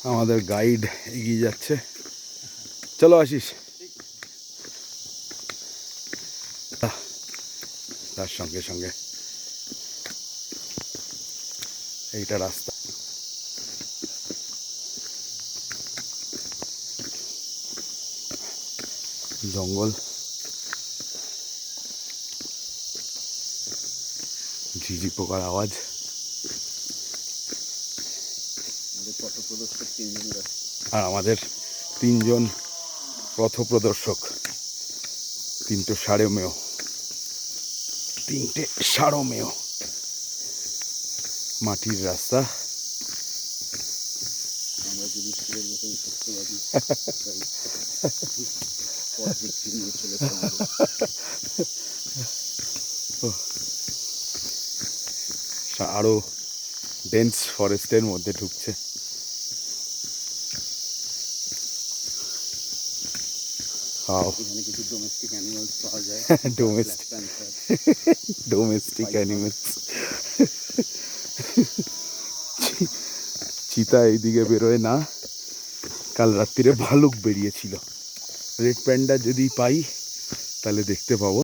আমাদের গাইড এগিয়ে যাচ্ছে। চলো আশিস। তার সঙ্গে সঙ্গে এইটা রাস্তা। জঙ্গল, ঝিঝি পোকার আওয়াজ। আর আমাদের 3 জন পথপ্রদর্শক, 3টে সারমেয়, 3টে সারমেয় মাটির রাস্তা। আমরা যদি স্কুলের মতন সত্যবাদী আরো ডেন্স ফরেস্টের মধ্যে ঢুকছে। এখানে কিছু ডোমেস্টিক অ্যানিমালস পাওয়া যায়। Domestic animals. চিতা এইদিকে বেরোয় না। কাল রাত্রিরে ভালুক বেরিয়েছিল। রেড প্যান্ডা যদি পাই তাহলে দেখতে পাবো।